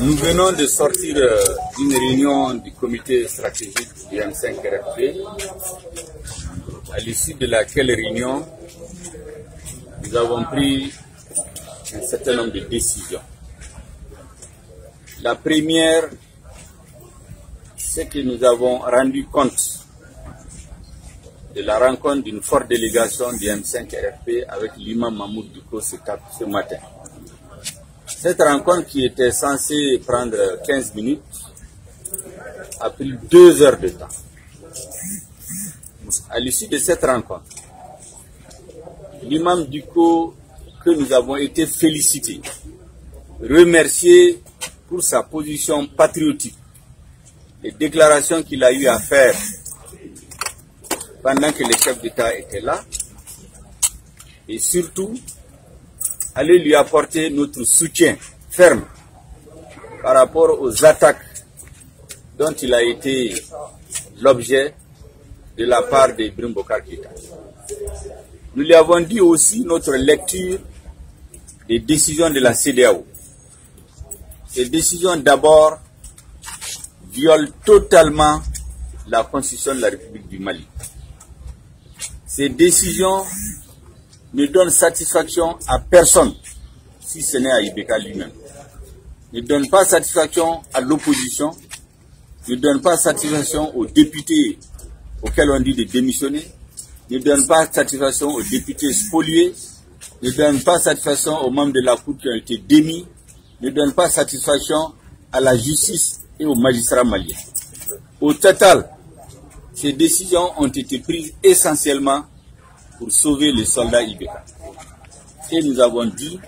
Nous venons de sortir d'une réunion du comité stratégique du M5RFP, à l'issue de laquelle réunion, nous avons pris un certain nombre de décisions. La première, c'est que nous avons rendu compte de la rencontre d'une forte délégation du M5RFP avec l'imam Mahmoud Dicko ce matin. Cette rencontre qui était censée prendre 15 minutes a pris 2 heures de temps. À l'issue de cette rencontre, l'imam Dicko, que nous avons été félicités, remerciés pour sa position patriotique, les déclarations qu'il a eu à faire pendant que les chefs d'État étaient là, et surtout, aller lui apporter notre soutien ferme par rapport aux attaques dont il a été l'objet de la part d'Ibrahim Boubacar Keïta. Nous lui avons dit aussi notre lecture des décisions de la CEDEAO. Ces décisions d'abord violent totalement la Constitution de la République du Mali. Ces décisions ne donnent satisfaction à personne, si ce n'est à Ibeka lui-même. Ne donnent pas satisfaction à l'opposition, ne donnent pas satisfaction aux députés auxquels on dit de démissionner, ne donnent pas satisfaction aux députés spoliés, ne donnent pas satisfaction aux membres de la Cour qui ont été démis, ne donnent pas satisfaction à la justice et aux magistrats maliens. Au total, ces décisions ont été prises essentiellement pour sauver les soldats Ibeka. Et nous avons dit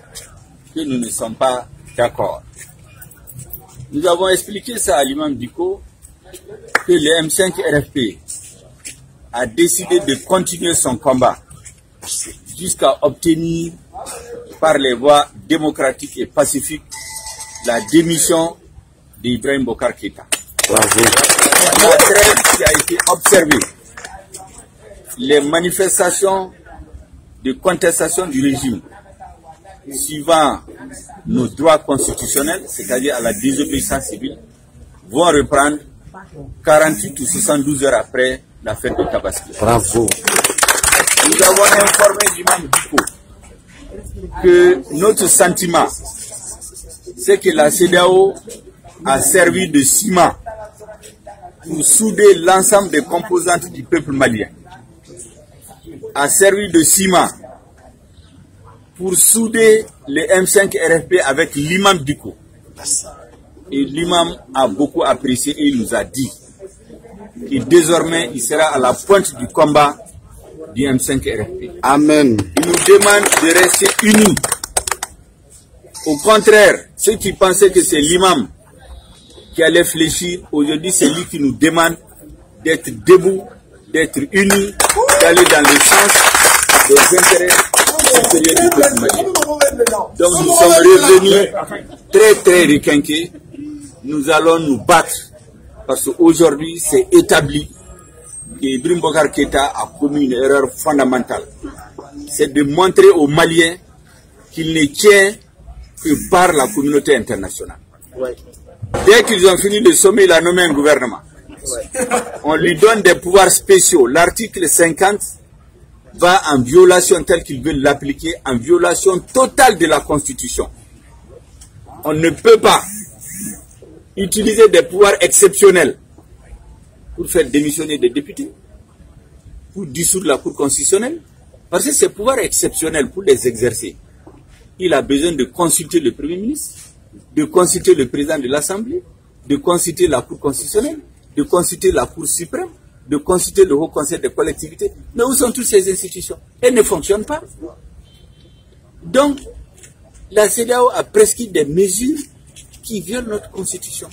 que nous ne sommes pas d'accord. Nous avons expliqué ça à l'imam Dicko que le M5RFP a décidé de continuer son combat jusqu'à obtenir par les voies démocratiques et pacifiques la démission d'Ibrahim Boubacar Keïta. Bravo. La trêve qui a été observée, les manifestations de contestation du régime suivant nos droits constitutionnels, c'est-à-dire à la désobéissance civile, vont reprendre 48 ou 72 heures après la fête de Tabaski. Bravo. Nous avons informé l'imam Dicko que notre sentiment, c'est que la CEDEAO a servi de ciment pour souder l'ensemble des composantes du peuple malien, a servi de ciment pour souder le M5RFP avec l'imam Dicko. Et l'imam a beaucoup apprécié et il nous a dit que désormais il sera à la pointe du combat du M5RFP. Amen. Il nous demande de rester unis. Au contraire, ceux qui pensaient que c'est l'imam qui allait fléchir, aujourd'hui c'est lui qui nous demande d'être debout, d'être unis, d'aller dans le sens des intérêts supérieurs du peuple malien. Donc nous sommes revenus très requinqués. Nous allons nous battre parce qu'aujourd'hui c'est établi qu'Ibrahim Boubacar Keïta a commis une erreur fondamentale. C'est de montrer aux Maliens qu'il ne tient que par la communauté internationale. Dès qu'ils ont fini de sommer, il a nommé un gouvernement. On lui donne des pouvoirs spéciaux. L'article 50 va en violation telle qu'ils veulent l'appliquer, en violation totale de la Constitution. On ne peut pas utiliser des pouvoirs exceptionnels pour faire démissionner des députés, pour dissoudre la Cour constitutionnelle, parce que ces pouvoirs exceptionnels, pour les exercer, il a besoin de consulter le Premier ministre, de consulter le président de l'Assemblée, de consulter la Cour constitutionnelle, de consulter la Cour suprême, de consulter le Haut Conseil des collectivités. Mais où sont toutes ces institutions? Elles ne fonctionnent pas. Donc, la CEDEAO a prescrit des mesures qui violent notre Constitution.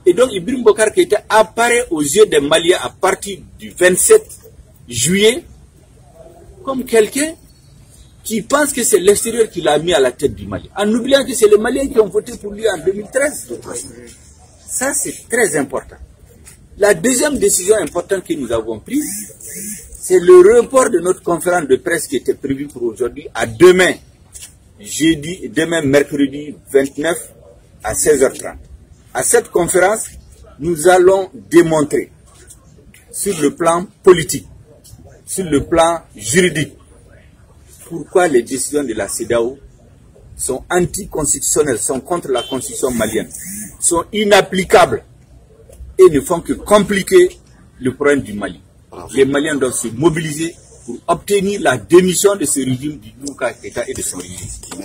Et donc, Ibrahim Boubacar Keïta apparaît aux yeux des Maliens à partir du 27 juillet comme quelqu'un qui pense que c'est l'extérieur qui l'a mis à la tête du Mali, en oubliant que c'est les Maliens qui ont voté pour lui en 2013. Ça, c'est très important. La deuxième décision importante que nous avons prise, c'est le report de notre conférence de presse qui était prévue pour aujourd'hui à demain, jeudi, demain mercredi 29 à 16h30. À cette conférence, nous allons démontrer sur le plan politique, sur le plan juridique, pourquoi les décisions de la CEDEAO sont anticonstitutionnelles, sont contre la constitution malienne, sont inapplicables et ne font que compliquer le problème du Mali. Les Maliens doivent se mobiliser pour obtenir la démission de ce régime du Bouka Keïta et de son régime.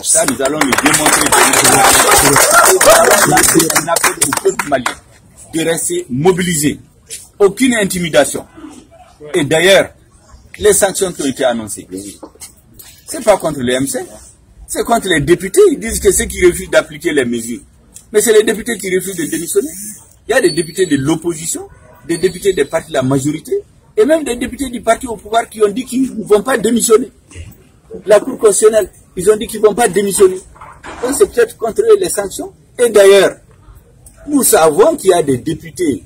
Ça, nous allons le démontrer. Un appel au peuple malien de rester mobilisé. Aucune intimidation. Et d'ailleurs, les sanctions qui ont été annoncées, ce n'est pas contre le MC, c'est contre les députés. Ils disent que ceux qui refusent d'appliquer les mesures. Mais c'est les députés qui refusent de démissionner. Il y a des députés de l'opposition, des députés des partis de la majorité, et même des députés du parti au pouvoir qui ont dit qu'ils ne vont pas démissionner. La Cour constitutionnelle, ils ont dit qu'ils ne vont pas démissionner. Donc c'est peut-être contre eux les sanctions. Et d'ailleurs, nous savons qu'il y a des députés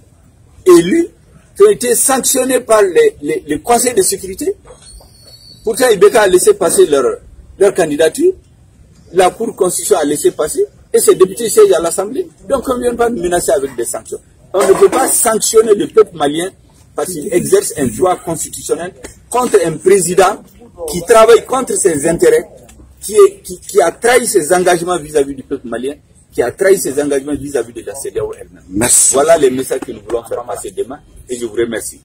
élus qui ont été sanctionnés par les conseils de sécurité. Pourtant, Ibeka a laissé passer leur candidature. La Cour constitutionnelle a laissé passer. Et ces députés siègent à l'Assemblée. Donc on ne vient pas nous menacer avec des sanctions. On ne peut pas sanctionner le peuple malien parce qu'il exerce un droit constitutionnel contre un président qui travaille contre ses intérêts, qui a trahi ses engagements vis-à-vis du peuple malien, qui a trahi ses engagements vis-à-vis de la CEDEAO elle-même. Voilà les messages que nous voulons faire passer demain et je vous remercie.